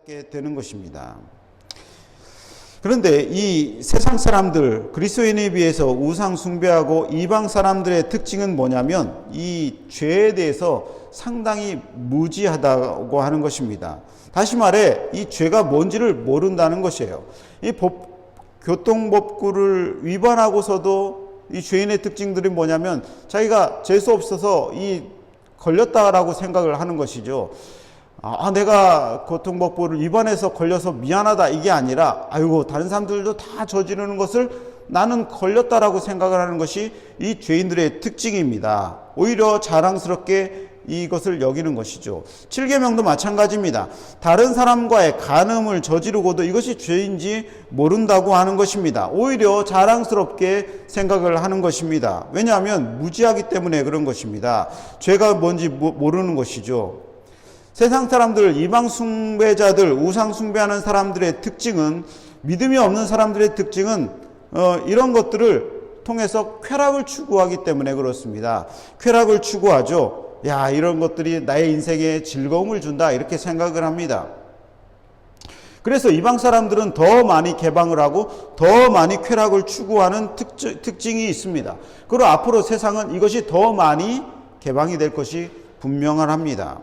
받게 되는 것입니다. 그런데 이 세상 사람들, 그리스도인에 비해서 우상 숭배하고 이방 사람들의 특징은 뭐냐면 이 죄에 대해서 상당히 무지하다고 하는 것입니다. 다시 말해 이 죄가 뭔지를 모른다는 것이에요. 이 교통법규를 위반하고서도 이 죄인의 특징들이 뭐냐면 자기가 재수 없어서 걸렸다라고 생각을 하는 것이죠. 내가 교통법규를 위반해서 걸려서 미안하다 이게 아니라 아이고 다른 사람들도 다 저지르는 것을 나는 걸렸다라고 생각을 하는 것이 이 죄인들의 특징입니다. 오히려 자랑스럽게 이것을 여기는 것이죠. 7계명도 마찬가지입니다. 다른 사람과의 간음을 저지르고도 이것이 죄인지 모른다고 하는 것입니다. 오히려 자랑스럽게 생각을 하는 것입니다. 왜냐하면 무지하기 때문에 그런 것입니다. 죄가 뭔지 모르는 것이죠. 세상 사람들, 이방 숭배자들, 우상 숭배하는 사람들의 특징은, 믿음이 없는 사람들의 특징은 이런 것들을 통해서 쾌락을 추구하기 때문에 그렇습니다. 쾌락을 추구하죠. 이런 것들이 나의 인생에 즐거움을 준다 이렇게 생각을 합니다. 그래서 이방 사람들은 더 많이 개방을 하고 더 많이 쾌락을 추구하는 특징이 있습니다. 그리고 앞으로 세상은 이것이 더 많이 개방이 될 것이 분명합니다.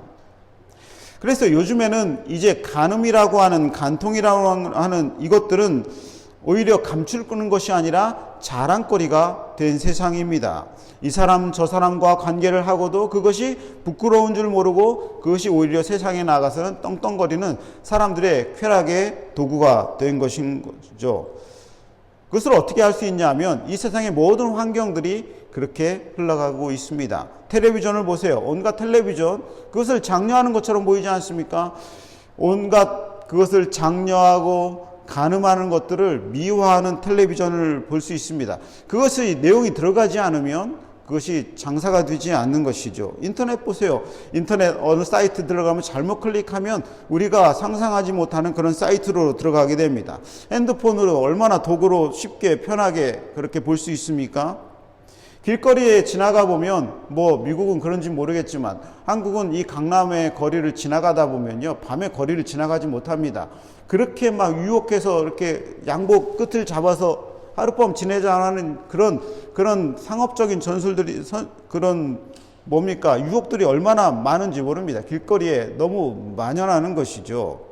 그래서 요즘에는 이제 간음이라고 하는, 간통이라고 하는 이것들은 오히려 감추는 것이 아니라 자랑거리가 된 세상입니다. 이 사람 저 사람과 관계를 하고도 그것이 부끄러운 줄 모르고 그것이 오히려 세상에 나가서는 떵떵거리는 사람들의 쾌락의 도구가 된 것인 거죠. 그것을 어떻게 할 수 있냐 하면 이 세상의 모든 환경들이 그렇게 흘러가고 있습니다. 텔레비전을 보세요. 온갖 텔레비전, 그것을 장려하는 것처럼 보이지 않습니까? 온갖 그것을 장려하고 간음하는 것들을 미화하는 텔레비전을 볼 수 있습니다. 그것의 내용이 들어가지 않으면 그것이 장사가 되지 않는 것이죠. 인터넷 보세요. 인터넷 어느 사이트 들어가면 잘못 클릭하면 우리가 상상하지 못하는 그런 사이트로 들어가게 됩니다. 핸드폰으로 얼마나 도구로 쉽게 편하게 그렇게 볼 수 있습니까? 길거리에 지나가 보면 미국은 그런지 모르겠지만 한국은 이 강남의 거리를 지나가다 보면요, 밤에 거리를 지나가지 못합니다. 그렇게 막 유혹해서 이렇게 양복 끝을 잡아서 하룻밤 지내자는 그런 상업적인 전술들이 유혹들이 얼마나 많은지 모릅니다. 길거리에 너무 만연하는 것이죠.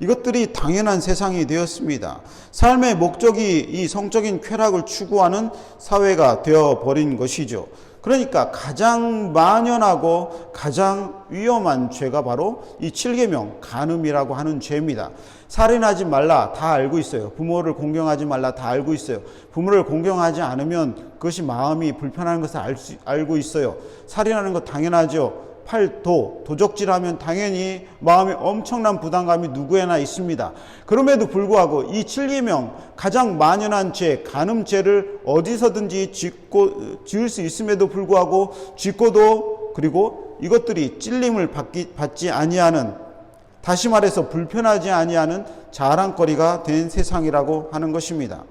이것들이 당연한 세상이 되었습니다. 삶의 목적이 이 성적인 쾌락을 추구하는 사회가 되어버린 것이죠. 그러니까 가장 만연하고 가장 위험한 죄가 바로 이 7계명 간음이라고 하는 죄입니다. 살인하지 말라 다 알고 있어요. 부모를 공경하지 말라 다 알고 있어요. 부모를 공경하지 않으면 그것이 마음이 불편한 것을 알고 있어요. 살인하는 것 당연하죠. 도적질하면 당연히 마음에 엄청난 부담감이 누구에나 있습니다. 그럼에도 불구하고 이 7계명 가장 만연한 죄, 간음죄를 어디서든지 지을 수 있음에도 불구하고 짓고도, 그리고 이것들이 찔림을 받지 아니하는, 다시 말해서 불편하지 아니하는 자랑거리가 된 세상이라고 하는 것입니다.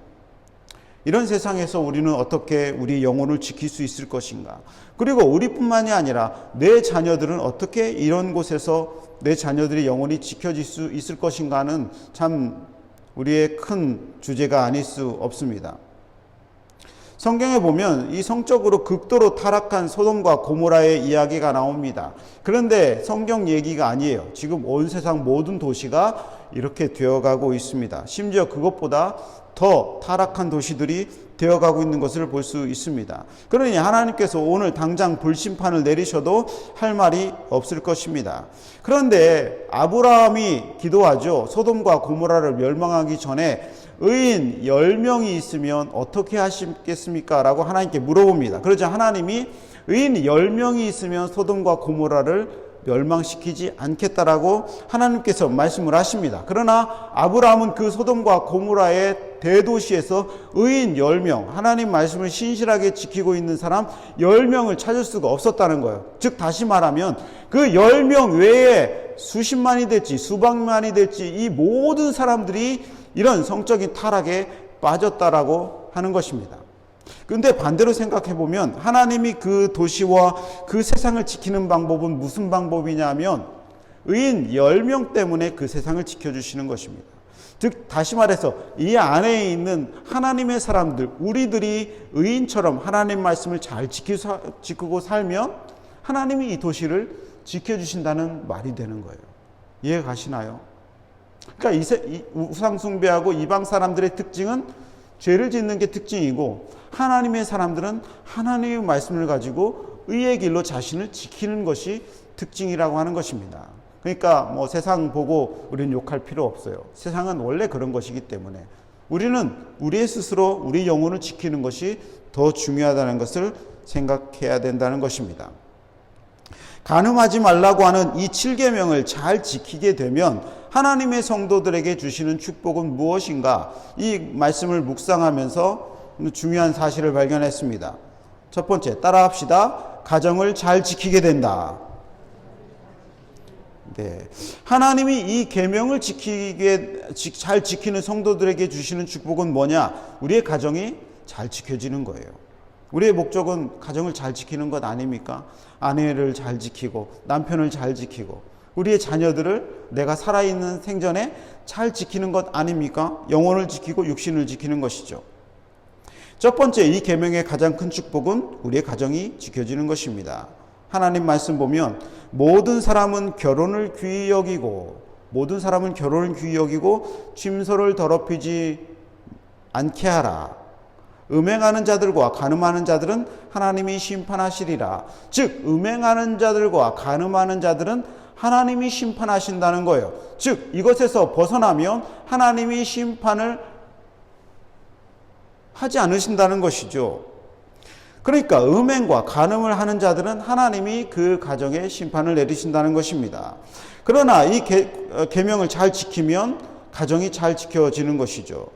이런 세상에서 우리는 어떻게 우리 영혼을 지킬 수 있을 것인가? 그리고 우리뿐만이 아니라 내 자녀들은 어떻게 이런 곳에서 내 자녀들의 영혼이 지켜질 수 있을 것인가는 참 우리의 큰 주제가 아닐 수 없습니다. 성경에 보면 이 성적으로 극도로 타락한 소돔과 고모라의 이야기가 나옵니다. 그런데 성경 얘기가 아니에요. 지금 온 세상 모든 도시가 이렇게 되어가고 있습니다. 심지어 그것보다 더 타락한 도시들이 되어가고 있는 것을 볼 수 있습니다. 그러니 하나님께서 오늘 당장 불심판을 내리셔도 할 말이 없을 것입니다. 그런데 아브라함이 기도하죠. 소돔과 고모라를 멸망하기 전에 의인 10명이 있으면 어떻게 하시겠습니까? 라고 하나님께 물어봅니다. 그러자 하나님이 의인 10명이 있으면 소돔과 고모라를 멸망시키지 않겠다라고 하나님께서 말씀을 하십니다. 그러나 아브라함은 그 소돔과 고모라의 대도시에서 의인 10명, 하나님 말씀을 신실하게 지키고 있는 사람 10명을 찾을 수가 없었다는 거예요. 즉 다시 말하면 그 10명 외에 수십만이 될지 수백만이 될지 이 모든 사람들이 이런 성적인 타락에 빠졌다라고 하는 것입니다. 그런데 반대로 생각해 보면 하나님이 그 도시와 그 세상을 지키는 방법은 무슨 방법이냐면 의인 10명 때문에 그 세상을 지켜주시는 것입니다. 즉 다시 말해서 이 안에 있는 하나님의 사람들, 우리들이 의인처럼 하나님 말씀을 잘 지키고 살면 하나님이 이 도시를 지켜주신다는 말이 되는 거예요. 이해 가시나요? 그러니까 이 우상 숭배하고 이방 사람들의 특징은 죄를 짓는 게 특징이고, 하나님의 사람들은 하나님의 말씀을 가지고 의의 길로 자신을 지키는 것이 특징이라고 하는 것입니다. 그러니까 뭐 세상 보고 우리는 욕할 필요 없어요. 세상은 원래 그런 것이기 때문에 우리는 우리의 스스로 우리 영혼을 지키는 것이 더 중요하다는 것을 생각해야 된다는 것입니다. 간음하지 말라고 하는 이 7계명을 잘 지키게 되면 하나님의 성도들에게 주시는 축복은 무엇인가? 이 말씀을 묵상하면서 중요한 사실을 발견했습니다. 첫 번째, 따라합시다. 가정을 잘 지키게 된다. 네, 하나님이 이 계명을 잘 지키는 성도들에게 주시는 축복은 뭐냐? 우리의 가정이 잘 지켜지는 거예요. 우리의 목적은 가정을 잘 지키는 것 아닙니까? 아내를 잘 지키고 남편을 잘 지키고 우리의 자녀들을 내가 살아있는 생전에 잘 지키는 것 아닙니까? 영혼을 지키고 육신을 지키는 것이죠. 첫 번째, 이 계명의 가장 큰 축복은 우리의 가정이 지켜지는 것입니다. 하나님 말씀 보면 모든 사람은 결혼을 귀히 여기고 침소를 더럽히지 않게 하라. 음행하는 자들과 간음하는 자들은 하나님이 심판하시리라. 즉 음행하는 자들과 간음하는 자들은 하나님이 심판하신다는 거예요. 즉 이것에서 벗어나면 하나님이 심판을 하지 않으신다는 것이죠. 그러니까 음행과 간음을 하는 자들은 하나님이 그 가정에 심판을 내리신다는 것입니다. 그러나 이 계명을 잘 지키면 가정이 잘 지켜지는 것이죠.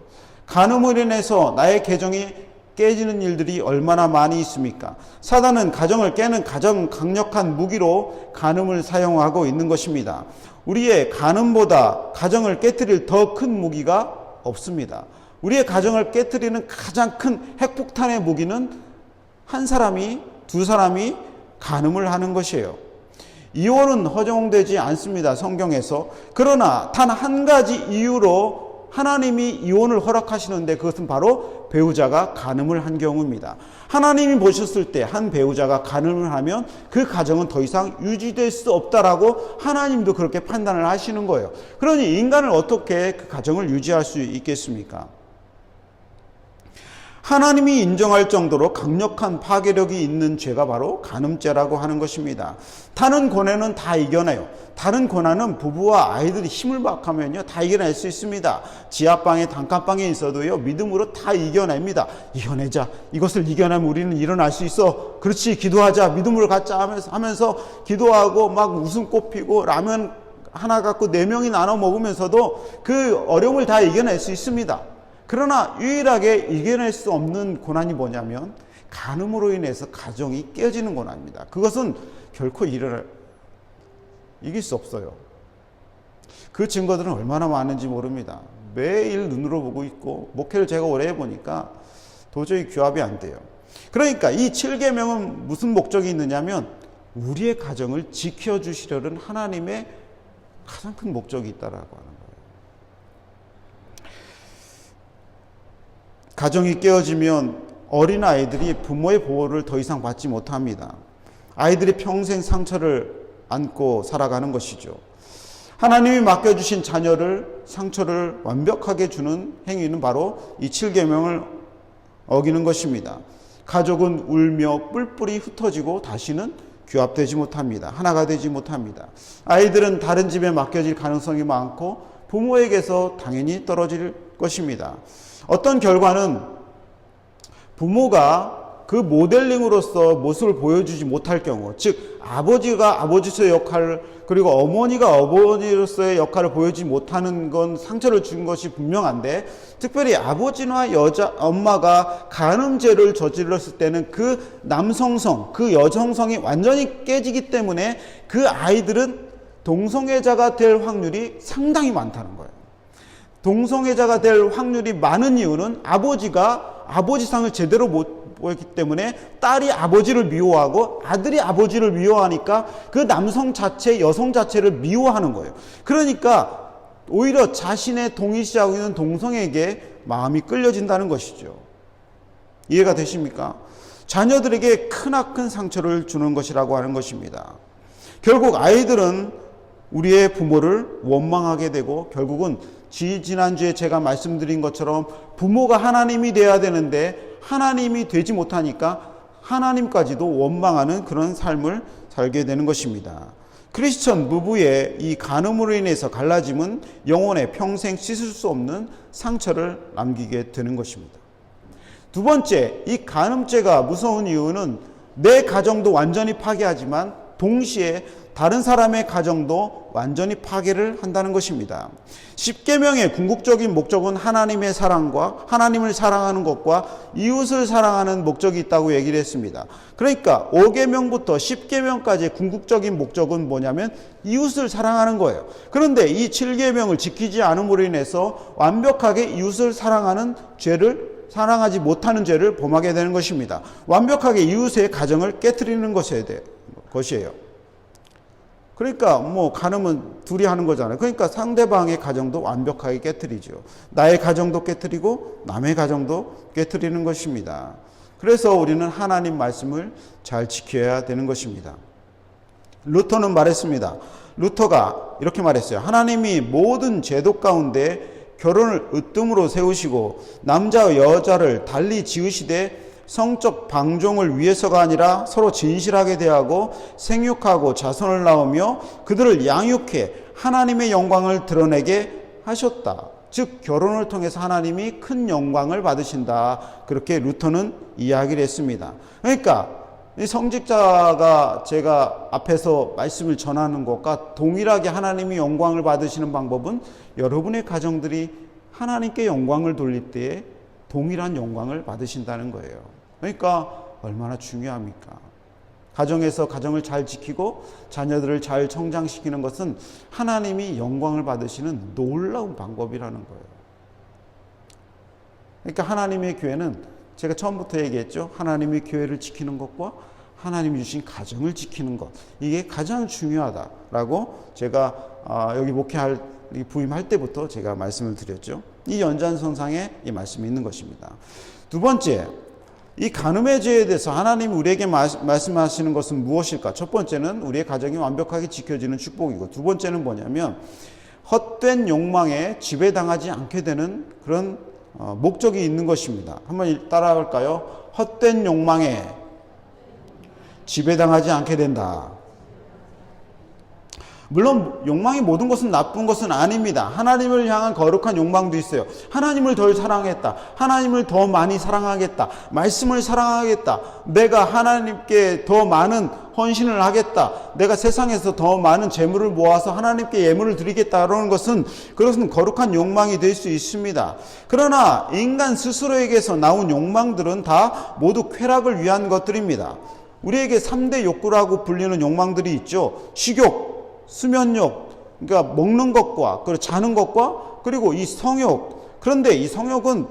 간음으로 인해서 나의 가정이 깨지는 일들이 얼마나 많이 있습니까? 사단은 가정을 깨는 가장 강력한 무기로 간음을 사용하고 있는 것입니다. 우리의 간음보다 가정을 깨트릴 더 큰 무기가 없습니다. 우리의 가정을 깨트리는 가장 큰 핵폭탄의 무기는 한 사람이, 두 사람이 간음을 하는 것이에요. 이혼은 허용되지 않습니다, 성경에서. 그러나 단 한 가지 이유로 하나님이 이혼을 허락하시는데 그것은 바로 배우자가 간음을 한 경우입니다. 하나님이 보셨을 때 한 배우자가 간음을 하면 그 가정은 더 이상 유지될 수 없다라고 하나님도 그렇게 판단을 하시는 거예요. 그러니 인간을 어떻게 그 가정을 유지할 수 있겠습니까? 하나님이 인정할 정도로 강력한 파괴력이 있는 죄가 바로 간음죄라고 하는 것입니다. 다른 고난은 다 이겨내요. 다른 고난은 부부와 아이들이 힘을 박하면요 다 이겨낼 수 있습니다. 지하방에 단칸방에 있어도요 믿음으로 다 이겨냅니다. 이겨내자. 이것을 이겨내면 우리는 일어날 수 있어. 그렇지, 기도하자. 믿음으로 갖자 하면서 기도하고 막 웃음꽃 피고 라면 하나 갖고 4명이 나눠 먹으면서도 그 어려움을 다 이겨낼 수 있습니다. 그러나 유일하게 이겨낼 수 없는 고난이 뭐냐면 간음으로 인해서 가정이 깨어지는 고난입니다. 그것은 결코 이길 수 없어요. 그 증거들은 얼마나 많은지 모릅니다. 매일 눈으로 보고 있고 목회를 제가 오래 해보니까 도저히 규합이 안 돼요. 그러니까 이 7계명은 무슨 목적이 있느냐면 우리의 가정을 지켜주시려는 하나님의 가장 큰 목적이 있다라고 하는 거예요. 가정이 깨어지면 어린아이들이 부모의 보호를 더 이상 받지 못합니다. 아이들이 평생 상처를 안고 살아가는 것이죠. 하나님이 맡겨주신 자녀를 상처를 완벽하게 주는 행위는 바로 이 7계명을 어기는 것입니다. 가족은 울며 뿔뿔이 흩어지고 다시는 규합되지 못합니다. 하나가 되지 못합니다. 아이들은 다른 집에 맡겨질 가능성이 많고 부모에게서 당연히 떨어질 것입니다. 어떤 결과는 부모가 그 모델링으로서 모습을 보여주지 못할 경우, 즉 아버지가 아버지로서의 역할, 그리고 어머니가 어머니로서의 역할을 보여주지 못하는 건 상처를 준 것이 분명한데, 특별히 아버지나 엄마가 간음죄를 저질렀을 때는 그 남성성, 그 여성성이 완전히 깨지기 때문에 그 아이들은 동성애자가 될 확률이 상당히 많다는 거예요. 동성애자가 될 확률이 많은 이유는 아버지가 아버지상을 제대로 보였기 때문에 딸이 아버지를 미워하고 아들이 아버지를 미워하니까 그 남성 자체, 여성 자체를 미워하는 거예요. 그러니까 오히려 자신의 동일시하고 있는 동성에게 마음이 끌려진다는 것이죠. 이해가 되십니까? 자녀들에게 크나큰 상처를 주는 것이라고 하는 것입니다. 결국 아이들은 우리의 부모를 원망하게 되고 결국은 지난주에 제가 말씀드린 것처럼 부모가 하나님이 돼야 되는데 하나님이 되지 못하니까 하나님까지도 원망하는 그런 삶을 살게 되는 것입니다. 크리스천 부부의 이 간음으로 인해서 갈라짐은 영혼에 평생 씻을 수 없는 상처를 남기게 되는 것입니다. 두 번째, 이 간음죄가 무서운 이유는 내 가정도 완전히 파괴하지만 동시에 다른 사람의 가정도 완전히 파괴를 한다는 것입니다. 십계명의 궁극적인 목적은 하나님의 사랑과 하나님을 사랑하는 것과 이웃을 사랑하는 목적이 있다고 얘기를 했습니다. 그러니까 5계명부터 10계명까지의 궁극적인 목적은 뭐냐면 이웃을 사랑하는 거예요. 그런데 이 7계명을 지키지 않음으로 인해서 완벽하게 이웃을 사랑하지 못하는 죄를 범하게 되는 것입니다. 완벽하게 이웃의 가정을 깨트리는 것이에요. 그러니까 간음은 둘이 하는 거잖아요. 그러니까 상대방의 가정도 완벽하게 깨트리죠. 나의 가정도 깨트리고 남의 가정도 깨트리는 것입니다. 그래서 우리는 하나님 말씀을 잘 지켜야 되는 것입니다. 루터는 말했습니다. 루터가 이렇게 말했어요. 하나님이 모든 제도 가운데 결혼을 으뜸으로 세우시고 남자와 여자를 달리 지으시되 성적 방종을 위해서가 아니라 서로 진실하게 대하고 생육하고 자손을 낳으며 그들을 양육해 하나님의 영광을 드러내게 하셨다. 즉 결혼을 통해서 하나님이 큰 영광을 받으신다. 그렇게 루터는 이야기를 했습니다. 그러니까 이 성직자가 제가 앞에서 말씀을 전하는 것과 동일하게 하나님이 영광을 받으시는 방법은 여러분의 가정들이 하나님께 영광을 돌릴 때에 동일한 영광을 받으신다는 거예요. 그러니까 얼마나 중요합니까? 가정에서 가정을 잘 지키고 자녀들을 잘 성장시키는 것은 하나님이 영광을 받으시는 놀라운 방법이라는 거예요. 그러니까 하나님의 교회는 제가 처음부터 얘기했죠. 하나님의 교회를 지키는 것과 하나님이 주신 가정을 지키는 것, 이게 가장 중요하다라고 제가 여기 부임할 때부터 제가 말씀을 드렸죠. 이 연장선상에 이 말씀이 있는 것입니다. 두 번째, 이 간음의 죄에 대해서 하나님이 우리에게 말씀하시는 것은 무엇일까? 첫 번째는 우리의 가정이 완벽하게 지켜지는 축복이고, 두 번째는 뭐냐면 헛된 욕망에 지배당하지 않게 되는 그런 목적이 있는 것입니다. 한번 따라할까요? 헛된 욕망에 지배당하지 않게 된다. 물론 욕망이 모든 것은 나쁜 것은 아닙니다. 하나님을 향한 거룩한 욕망도 있어요. 하나님을 덜 사랑했다. 하나님을 더 많이 사랑하겠다. 말씀을 사랑하겠다. 내가 하나님께 더 많은 헌신을 하겠다. 내가 세상에서 더 많은 재물을 모아서 하나님께 예물을 드리겠다라는 것은 그것은 거룩한 욕망이 될 수 있습니다. 그러나 인간 스스로에게서 나온 욕망들은 다 모두 쾌락을 위한 것들입니다. 우리에게 3대 욕구라고 불리는 욕망들이 있죠. 식욕, 수면욕, 그러니까 먹는 것과 그리고 자는 것과 그리고 이 성욕. 그런데 이 성욕은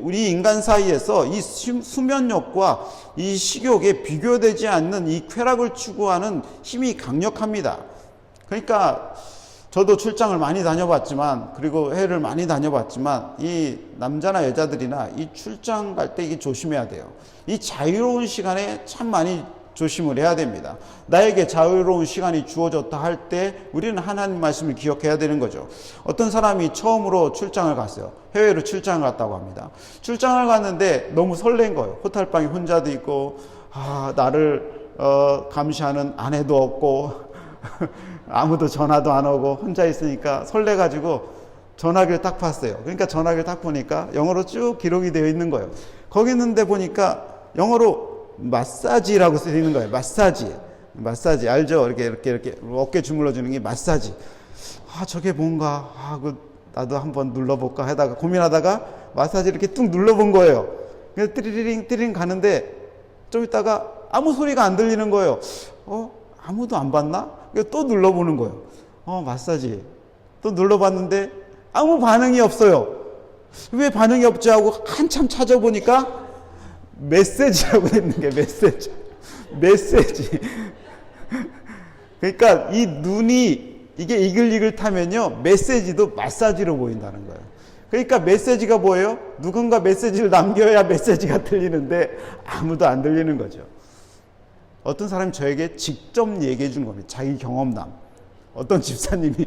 우리 인간 사이에서 이 수면욕과 이 식욕에 비교되지 않는 이 쾌락을 추구하는 힘이 강력합니다. 그러니까 저도 출장을 많이 다녀봤지만, 그리고 해외를 많이 다녀봤지만, 이 남자나 여자들이나 이 출장 갈 때 이게 조심해야 돼요. 이 자유로운 시간에 참 많이 조심을 해야 됩니다. 나에게 자유로운 시간이 주어졌다 할 때 우리는 하나님 말씀을 기억해야 되는 거죠. 어떤 사람이 처음으로 출장을 갔어요. 해외로 출장을 갔다고 합니다. 출장을 갔는데 너무 설렌 거예요. 호텔방에 혼자도 있고, 나를 감시하는 아내도 없고 아무도 전화도 안 오고 혼자 있으니까 설레가지고 전화기를 딱 봤어요. 그러니까 전화기를 딱 보니까 영어로 쭉 기록이 되어 있는 거예요. 거기 있는데 보니까 영어로 마사지라고 쓰여 있는 거예요. 마사지 알죠? 이렇게 어깨 주물러 주는 게 마사지. 저게 뭔가 나도 한번 눌러볼까 하다가 고민하다가 마사지 이렇게 뚝 눌러본 거예요. 그래서 띠리링 가는데 좀 있다가 아무 소리가 안 들리는 거예요. 아무도 안 봤나? 또 눌러보는 거예요. 마사지 또 눌러봤는데 아무 반응이 없어요. 왜 반응이 없지 하고 한참 찾아보니까 메시지라고 되어 있는 게 메시지. 그러니까 이 눈이 이게 이글이글 타면요, 메시지도 마사지로 보인다는 거예요. 그러니까 메시지가 뭐예요? 누군가 메시지를 남겨야 메시지가 들리는데 아무도 안 들리는 거죠. 어떤 사람이 저에게 직접 얘기해 준 겁니다. 자기 경험담. 어떤 집사님이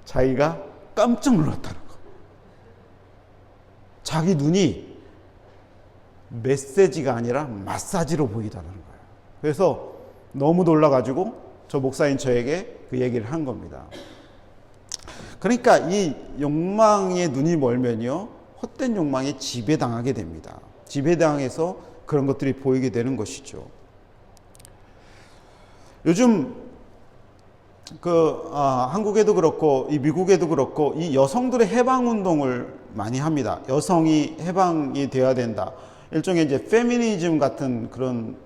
자기가 깜짝 놀랐다는 거. 자기 눈이 메시지가 아니라 마사지로 보이다는 거예요. 그래서 너무 놀라가지고 저 목사인 저에게 그 얘기를 한 겁니다. 그러니까 이 욕망의 눈이 멀면요, 헛된 욕망에 지배당하게 됩니다. 지배당해서 그런 것들이 보이게 되는 것이죠. 요즘 한국에도 그렇고 이 미국에도 그렇고 이 여성들의 해방 운동을 많이 합니다. 여성이 해방이 되어야 된다. 일종의 이제 페미니즘 같은 그런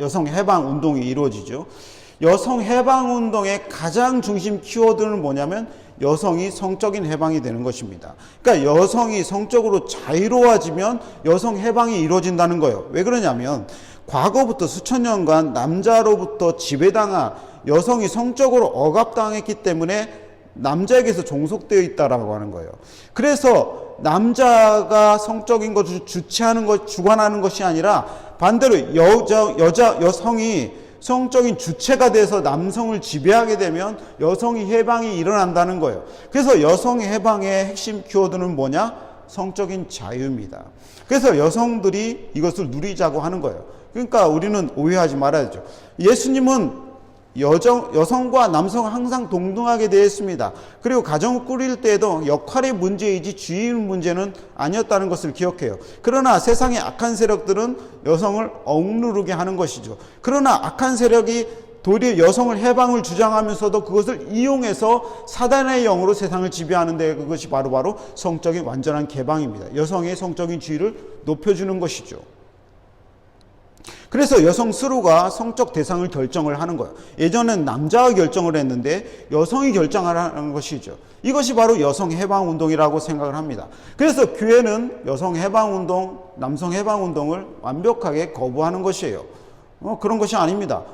여성 해방 운동이 이루어지죠. 여성 해방 운동의 가장 중심 키워드는 뭐냐면 여성이 성적인 해방이 되는 것입니다. 그러니까 여성이 성적으로 자유로워지면 여성 해방이 이루어진다는 거예요. 왜 그러냐면 과거부터 수천 년간 남자로부터 지배당한 여성이 성적으로 억압당했기 때문에 남자에게서 종속되어 있다라고 하는 거예요. 그래서 남자가 성적인 것을 주체하는 것, 주관하는 것이 아니라 반대로 여성이 성적인 주체가 돼서 남성을 지배하게 되면 여성의 해방이 일어난다는 거예요. 그래서 여성의 해방의 핵심 키워드는 뭐냐? 성적인 자유입니다. 그래서 여성들이 이것을 누리자고 하는 거예요. 그러니까 우리는 오해하지 말아야죠. 예수님은 여성과 남성은 항상 동등하게 되어 있습니다. 그리고 가정을 꾸릴 때에도 역할의 문제이지 주인 문제는 아니었다는 것을 기억해요. 그러나 세상의 악한 세력들은 여성을 억누르게 하는 것이죠. 그러나 악한 세력이 도리어 여성을 해방을 주장하면서도 그것을 이용해서 사단의 영으로 세상을 지배하는데 그것이 바로 성적인 완전한 개방입니다. 여성의 성적인 지위를 높여주는 것이죠. 그래서 여성 스스로가 성적 대상을 결정을 하는 거예요. 예전엔 남자가 결정을 했는데 여성이 결정하라는 것이죠. 이것이 바로 여성 해방 운동이라고 생각을 합니다. 그래서 교회는 여성 해방 운동, 남성 해방 운동을 완벽하게 거부하는 것이에요. 그런 것이 아닙니다.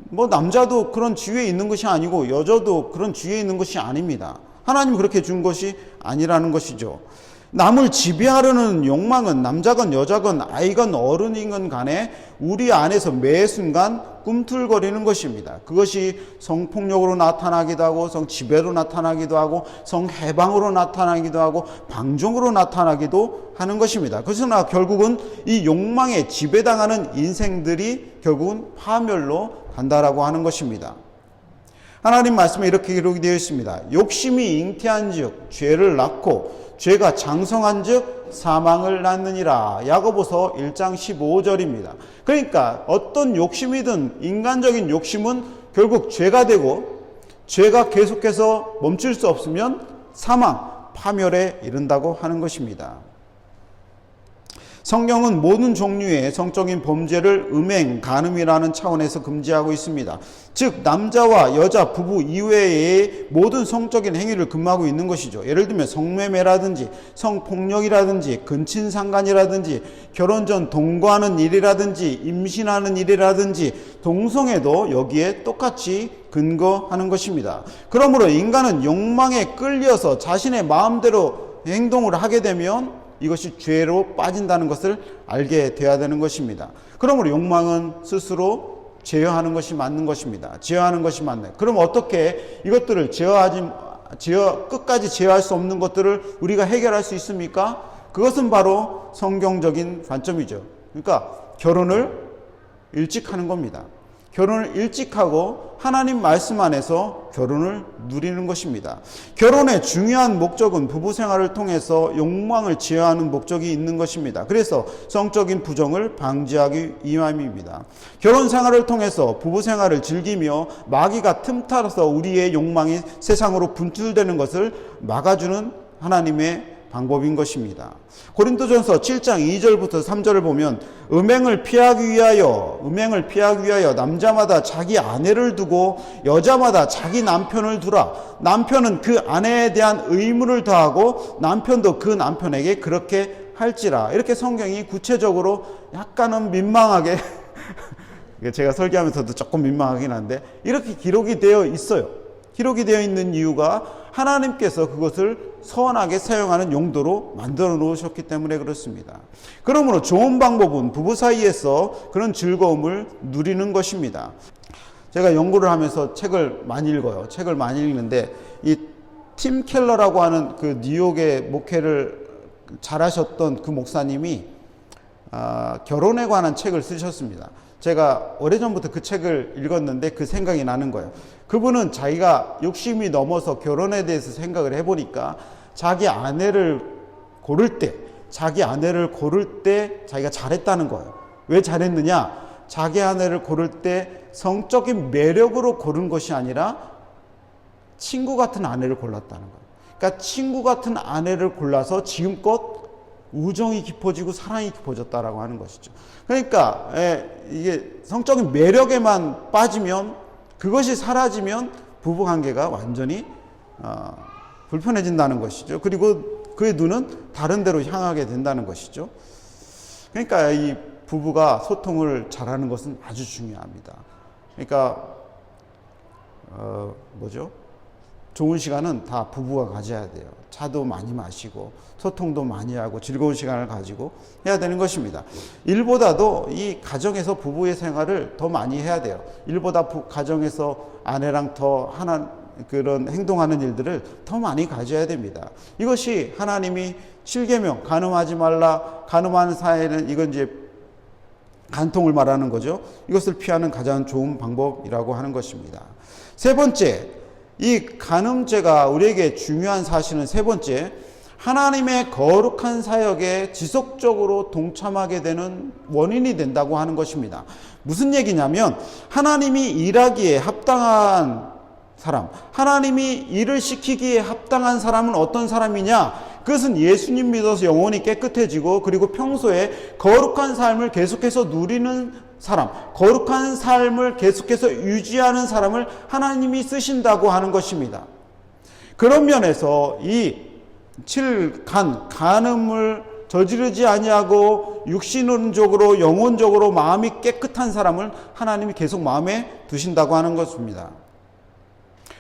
남자도 그런 지위에 있는 것이 아니고 여자도 그런 지위에 있는 것이 아닙니다. 하나님이 그렇게 준 것이 아니라는 것이죠. 남을 지배하려는 욕망은 남자건 여자건 아이건 어른이건 간에 우리 안에서 매 순간 꿈틀거리는 것입니다. 그것이 성폭력으로 나타나기도 하고 성지배로 나타나기도 하고 성해방으로 나타나기도 하고 방종으로 나타나기도 하는 것입니다. 그래서 결국은 이 욕망에 지배당하는 인생들이 결국은 파멸로 간다라고 하는 것입니다. 하나님 말씀에 이렇게 기록이 되어 있습니다. 욕심이 잉태한 즉 죄를 낳고 죄가 장성한 즉 사망을 낳느니라. 야고보서 1장 15절입니다. 그러니까 어떤 욕심이든 인간적인 욕심은 결국 죄가 되고 죄가 계속해서 멈출 수 없으면 사망, 파멸에 이른다고 하는 것입니다. 성경은 모든 종류의 성적인 범죄를 음행, 간음이라는 차원에서 금지하고 있습니다. 즉 남자와 여자, 부부 이외의 모든 성적인 행위를 금하고 있는 것이죠. 예를 들면 성매매라든지 성폭력이라든지 근친상간이라든지 결혼 전 동거하는 일이라든지 임신하는 일이라든지 동성애도 여기에 똑같이 근거하는 것입니다. 그러므로 인간은 욕망에 끌려서 자신의 마음대로 행동을 하게 되면 이것이 죄로 빠진다는 것을 알게 되어야 되는 것입니다. 그러므로 욕망은 스스로 제어하는 것이 맞는 것입니다. 제어하는 것이 맞네. 그럼 어떻게 이것들을 끝까지 제어할 수 없는 것들을 우리가 해결할 수 있습니까? 그것은 바로 성경적인 관점이죠. 그러니까 결혼을 일찍 하는 겁니다. 결혼을 일찍 하고 하나님 말씀 안에서 결혼을 누리는 것입니다. 결혼의 중요한 목적은 부부 생활을 통해서 욕망을 제어하는 목적이 있는 것입니다. 그래서 성적인 부정을 방지하기 위함입니다. 결혼 생활을 통해서 부부 생활을 즐기며 마귀가 틈타서 우리의 욕망이 세상으로 분출되는 것을 막아주는 하나님의 방법인 것입니다. 고린도전서 7장 2절부터 3절을 보면 음행을 피하기 위하여 남자마다 자기 아내를 두고 여자마다 자기 남편을 두라. 남편은 그 아내에 대한 의무를 다하고 남편도 그 남편에게 그렇게 할지라. 이렇게 성경이 구체적으로 약간은 민망하게 제가 설교하면서도 조금 민망하긴 한데 이렇게 기록이 되어 있어요. 기록이 되어 있는 이유가 하나님께서 그것을 선하게 사용하는 용도로 만들어 놓으셨기 때문에 그렇습니다. 그러므로 좋은 방법은 부부 사이에서 그런 즐거움을 누리는 것입니다. 제가 연구를 하면서 책을 많이 읽어요. 책을 많이 읽는데 이 팀 켈러라고 하는 그 뉴욕의 목회를 잘하셨던 그 목사님이 결혼에 관한 책을 쓰셨습니다. 제가 오래전부터 그 책을 읽었는데 그 생각이 나는 거예요. 그분은 자기가 욕심이 넘어서 결혼에 대해서 생각을 해보니까 자기 아내를 고를 때 자기가 잘했다는 거예요. 왜 잘했느냐? 자기 아내를 고를 때 성적인 매력으로 고른 것이 아니라 친구 같은 아내를 골랐다는 거예요. 그러니까 친구 같은 아내를 골라서 지금껏 우정이 깊어지고 사랑이 깊어졌다라고 하는 것이죠. 그러니까 이게 성적인 매력에만 빠지면, 그것이 사라지면 부부관계가 완전히 불편해진다는 것이죠. 그리고 그의 눈은 다른 데로 향하게 된다는 것이죠. 그러니까 이 부부가 소통을 잘하는 것은 아주 중요합니다. 그러니까 좋은 시간은 다 부부가 가져야 돼요. 차도 많이 마시고 소통도 많이 하고 즐거운 시간을 가지고 해야 되는 것입니다. 일보다도 이 가정에서 부부의 생활을 더 많이 해야 돼요. 일보다 가정에서 아내랑 더 그런 행동하는 일들을 더 많이 가져야 됩니다. 이것이 하나님이 7계명 간음하지 말라, 간음하는 사이에는 이건 이제 간통을 말하는 거죠. 이것을 피하는 가장 좋은 방법이라고 하는 것입니다. 세 번째, 이 간음죄가 우리에게 중요한 사실은 세 번째, 하나님의 거룩한 사역에 지속적으로 동참하게 되는 원인이 된다고 하는 것입니다. 무슨 얘기냐면 하나님이 일하기에 합당한 사람, 하나님이 일을 시키기에 합당한 사람은 어떤 사람이냐? 그것은 예수님 믿어서 영혼이 깨끗해지고 그리고 평소에 거룩한 삶을 계속해서 누리는 사람, 거룩한 삶을 계속해서 유지하는 사람을 하나님이 쓰신다고 하는 것입니다. 그런 면에서 이 간음을 저지르지 아니하고 육신적으로 영혼적으로 마음이 깨끗한 사람을 하나님이 계속 마음에 두신다고 하는 것입니다.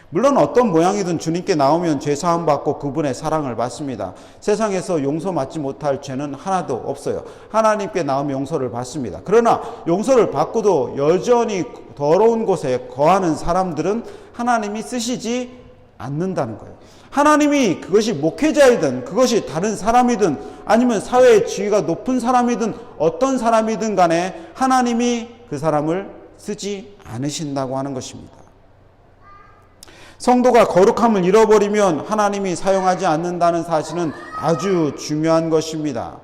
물론 어떤 모양이든 주님께 나오면 죄 사함 받고 그분의 사랑을 받습니다. 세상에서 용서받지 못할 죄는 하나도 없어요. 하나님께 나오면 용서를 받습니다. 그러나 용서를 받고도 여전히 더러운 곳에 거하는 사람들은 하나님이 쓰시지 않는다는 거예요. 하나님이 그것이 목회자이든 그것이 다른 사람이든 아니면 사회의 지위가 높은 사람이든 어떤 사람이든 간에 하나님이 그 사람을 쓰지 않으신다고 하는 것입니다. 성도가 거룩함을 잃어버리면 하나님이 사용하지 않는다는 사실은 아주 중요한 것입니다.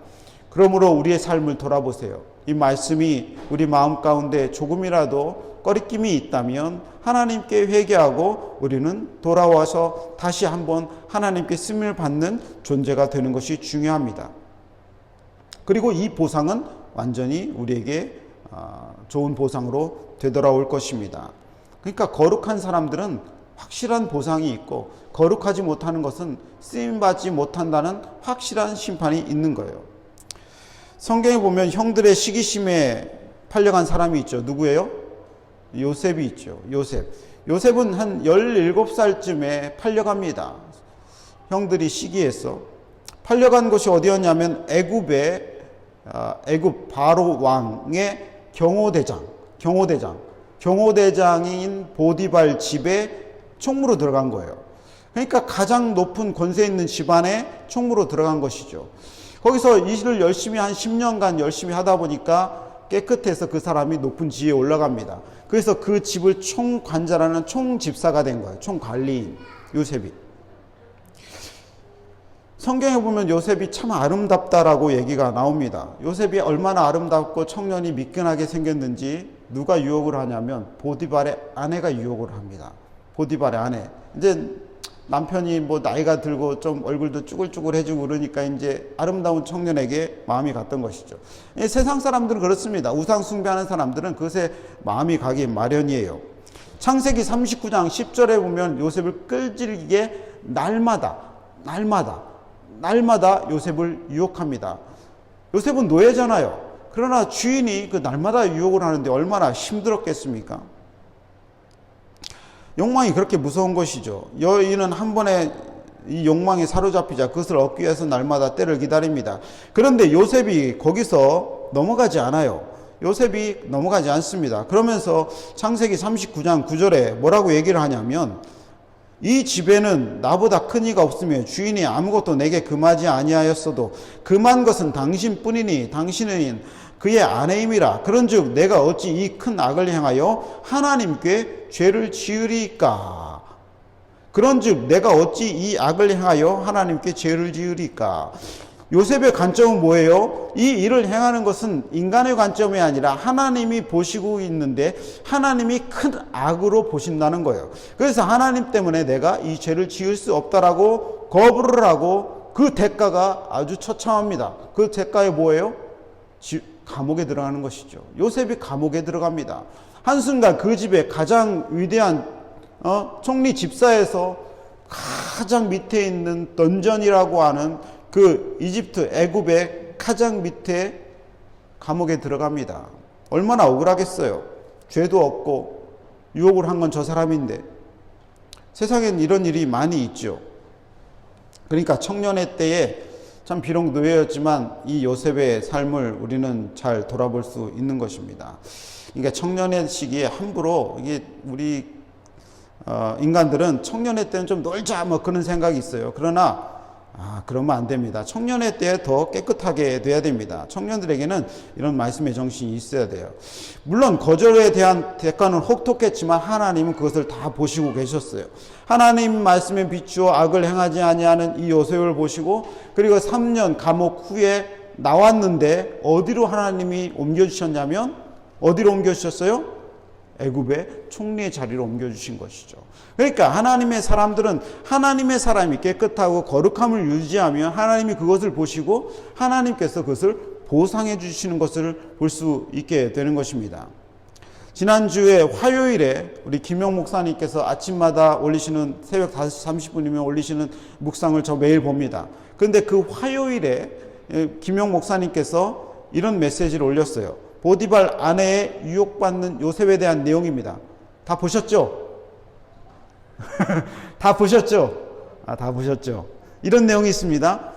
그러므로 우리의 삶을 돌아보세요. 이 말씀이 우리 마음 가운데 조금이라도 꺼리낌이 있다면 하나님께 회개하고 우리는 돌아와서 다시 한번 하나님께 쓰임을 받는 존재가 되는 것이 중요합니다. 그리고 이 보상은 완전히 우리에게 좋은 보상으로 되돌아올 것입니다. 그러니까 거룩한 사람들은 확실한 보상이 있고 거룩하지 못하는 것은 쓰임받지 못한다는 확실한 심판이 있는 거예요. 성경에 보면 형들의 시기심에 팔려간 사람이 있죠. 누구예요? 요셉이 있죠. 요셉은 한 17살쯤에 팔려갑니다. 형들이 시기해서 팔려간 곳이 어디였냐면 애굽 바로 왕의 경호대장인 보디발 집에 총무로 들어간 거예요. 그러니까 가장 높은 권세 있는 집안에 총무로 들어간 것이죠. 거기서 일을 열심히 한 10년간 열심히 하다 보니까 깨끗해서 그 사람이 높은 지위에 올라갑니다. 그래서 그 집을 총관장하는 총집사가 된 거예요. 총관리인 요셉이. 성경에 보면 요셉이 참 아름답다라고 얘기가 나옵니다. 요셉이 얼마나 아름답고 청년이 미끈하게 생겼는지 누가 유혹을 하냐면 보디발의 아내가 유혹을 합니다. 보디발의 아내. 이제 남편이 나이가 들고 좀 얼굴도 쭈글쭈글해지고 그러니까 이제 아름다운 청년에게 마음이 갔던 것이죠. 세상 사람들은 그렇습니다. 우상 숭배하는 사람들은 그것에 마음이 가기 마련이에요. 창세기 39장 10절에 보면 요셉을 끌지르기에 날마다 요셉을 유혹합니다. 요셉은 노예잖아요. 그러나 주인이 그 날마다 유혹을 하는데 얼마나 힘들었겠습니까? 욕망이 그렇게 무서운 것이죠. 여인은 한 번에 이 욕망에 사로잡히자 그것을 얻기 위해서 날마다 때를 기다립니다. 그런데 요셉이 거기서 넘어가지 않아요. 요셉이 넘어가지 않습니다. 그러면서 창세기 39장 9절에 뭐라고 얘기를 하냐면, 이 집에는 나보다 큰 이가 없으며 주인이 아무것도 내게 금하지 아니하였어도 금한 것은 당신뿐이니 당신은 그의 아내임이라. 그런즉 내가 어찌 이 큰 악을 행하여 하나님께 죄를 지으리까? 그런즉 내가 어찌 이 악을 행하여 하나님께 죄를 지으리까? 요셉의 관점은 뭐예요? 이 일을 행하는 것은 인간의 관점이 아니라 하나님이 보시고 있는데 하나님이 큰 악으로 보신다는 거예요. 그래서 하나님 때문에 내가 이 죄를 지을 수 없다라고 거부를 하고, 그 대가가 아주 처참합니다. 그 대가에 뭐예요? 감옥에 들어가는 것이죠. 요셉이 감옥에 들어갑니다. 한순간 그 집에 가장 위대한 총리 집사에서 가장 밑에 있는 던전이라고 하는 그 이집트 애굽의 가장 밑에 감옥에 들어갑니다. 얼마나 억울하겠어요. 죄도 없고 유혹을 한 건 저 사람인데. 세상엔 이런 일이 많이 있죠. 그러니까 청년의 때에 참 비록 노예였지만 이 요셉의 삶을 우리는 잘 돌아볼 수 있는 것입니다. 그러니까 청년의 시기에 함부로, 이게 우리 인간들은 청년의 때는 좀 놀자 뭐 그런 생각이 있어요. 그러나 그러면 안 됩니다. 청년의 때에 더 깨끗하게 돼야 됩니다. 청년들에게는 이런 말씀의 정신이 있어야 돼요. 물론 거절에 대한 대가는 혹독했지만 하나님은 그것을 다 보시고 계셨어요. 하나님 말씀에 비추어 악을 행하지 아니하는 이 요셉을 보시고, 그리고 3년 감옥 후에 나왔는데 어디로 하나님이 옮겨주셨냐면, 어디로 옮겨주셨어요? 애굽의 총리의 자리로 옮겨주신 것이죠. 그러니까 하나님의 사람들은 하나님의 사람이 깨끗하고 거룩함을 유지하면 하나님이 그것을 보시고 하나님께서 그것을 보상해 주시는 것을 볼 수 있게 되는 것입니다. 지난주에 화요일에 우리 김영 목사님께서 아침마다 올리시는, 새벽 5시 30분이면 올리시는 묵상을 저 매일 봅니다. 그런데 그 화요일에 김영 목사님께서 이런 메시지를 올렸어요. 보디발 아내의 유혹받는 요셉에 대한 내용입니다. 다 보셨죠? 다 보셨죠? 다 보셨죠? 이런 내용이 있습니다.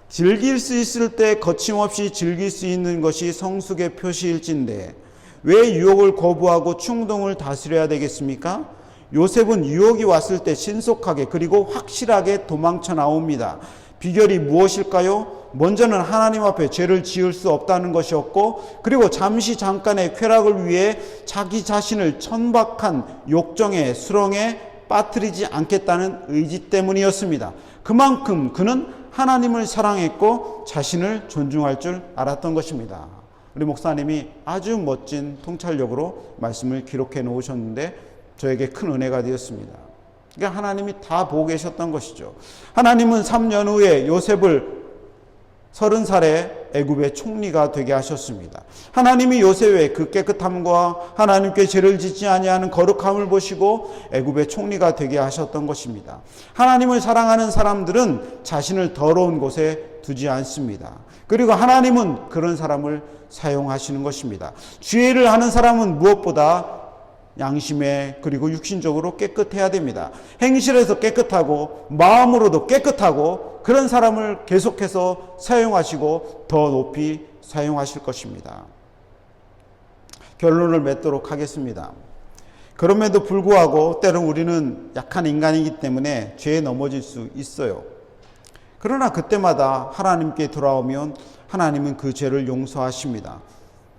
즐길 수 있을 때 거침없이 즐길 수 있는 것이 성숙의 표시일진데 왜 유혹을 거부하고 충동을 다스려야 되겠습니까? 요셉은 유혹이 왔을 때 신속하게 그리고 확실하게 도망쳐 나옵니다. 비결이 무엇일까요? 먼저는 하나님 앞에 죄를 지을 수 없다는 것이었고, 그리고 잠깐의 쾌락을 위해 자기 자신을 천박한 욕정의 수렁에 빠뜨리지 않겠다는 의지 때문이었습니다. 그만큼 그는 하나님을 사랑했고 자신을 존중할 줄 알았던 것입니다. 우리 목사님이 아주 멋진 통찰력으로 말씀을 기록해 놓으셨는데 저에게 큰 은혜가 되었습니다. 그러니까 하나님이 다 보고 계셨던 것이죠. 하나님은 3년 후에 요셉을 30살에 애굽의 총리가 되게 하셨습니다. 하나님이 요셉의 그 깨끗함과 하나님께 죄를 짓지 아니하는 거룩함을 보시고 애굽의 총리가 되게 하셨던 것입니다. 하나님을 사랑하는 사람들은 자신을 더러운 곳에 두지 않습니다. 그리고 하나님은 그런 사람을 사용하시는 것입니다. 죄를 하는 사람은 무엇보다 양심에 그리고 육신적으로 깨끗해야 됩니다. 행실에서 깨끗하고 마음으로도 깨끗하고 그런 사람을 계속해서 사용하시고 더 높이 사용하실 것입니다. 결론을 맺도록 하겠습니다. 그럼에도 불구하고 때로 우리는 약한 인간이기 때문에 죄에 넘어질 수 있어요. 그러나 그때마다 하나님께 돌아오면 하나님은 그 죄를 용서하십니다.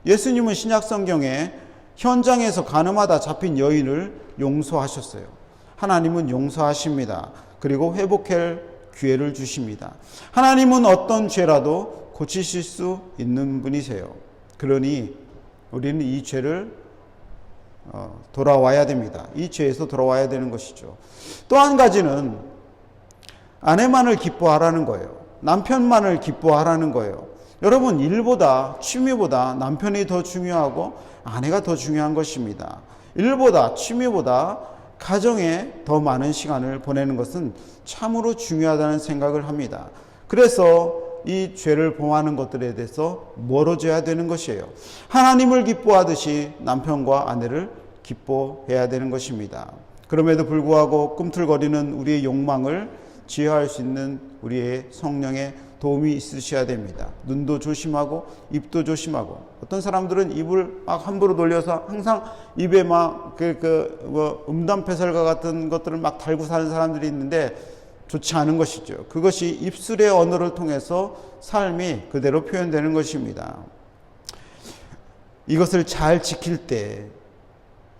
예수님은 신약 성경에 현장에서 가늠하다 잡힌 여인을 용서하셨어요. 하나님은 용서하십니다. 그리고 회복할 기회를 주십니다. 하나님은 어떤 죄라도 고치실 수 있는 분이세요. 그러니 우리는 이 죄를 돌아와야 됩니다. 이 죄에서 돌아와야 되는 것이죠. 또 한 가지는 아내만을 기뻐하라는 거예요. 남편만을 기뻐하라는 거예요. 여러분, 일보다 취미보다 남편이 더 중요하고 아내가 더 중요한 것입니다. 일보다 취미보다 가정에 더 많은 시간을 보내는 것은 참으로 중요하다는 생각을 합니다. 그래서 이 죄를 범하는 것들에 대해서 멀어져야 되는 것이에요. 하나님을 기뻐하듯이 남편과 아내를 기뻐해야 되는 것입니다. 그럼에도 불구하고 꿈틀거리는 우리의 욕망을 지혜할 수 있는 우리의 성령의 도움이 있으셔야 됩니다. 눈도 조심하고 입도 조심하고, 어떤 사람들은 입을 막 함부로 돌려서 항상 입에 막 음담패설과 같은 것들을 막 달고 사는 사람들이 있는데 좋지 않은 것이죠. 그것이 입술의 언어를 통해서 삶이 그대로 표현되는 것입니다. 이것을 잘 지킬 때,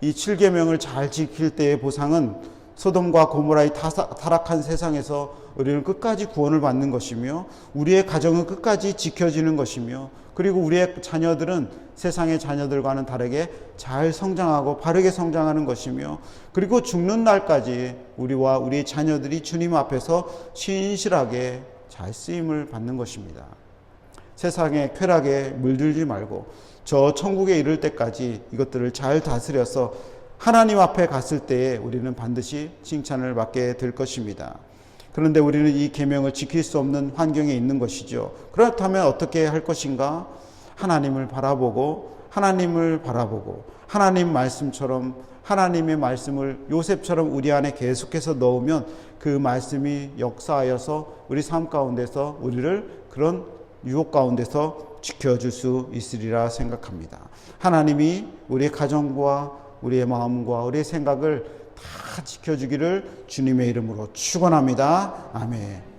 이 7계명을 잘 지킬 때의 보상은 소돔과 고모라의 타락한 세상에서 우리는 끝까지 구원을 받는 것이며, 우리의 가정은 끝까지 지켜지는 것이며, 그리고 우리의 자녀들은 세상의 자녀들과는 다르게 잘 성장하고 바르게 성장하는 것이며, 그리고 죽는 날까지 우리와 우리의 자녀들이 주님 앞에서 신실하게 잘 쓰임을 받는 것입니다. 세상의 쾌락에 물들지 말고 저 천국에 이를 때까지 이것들을 잘 다스려서 하나님 앞에 갔을 때에 우리는 반드시 칭찬을 받게 될 것입니다. 그런데 우리는 이 계명을 지킬 수 없는 환경에 있는 것이죠. 그렇다면 어떻게 할 것인가? 하나님을 바라보고 하나님 말씀처럼, 하나님의 말씀을 요셉처럼 우리 안에 계속해서 넣으면 그 말씀이 역사하여서 우리 삶 가운데서 우리를 그런 유혹 가운데서 지켜줄 수 있으리라 생각합니다. 하나님이 우리의 가정과 우리의 마음과 우리의 생각을 다 지켜주기를 주님의 이름으로 축원합니다. 아멘.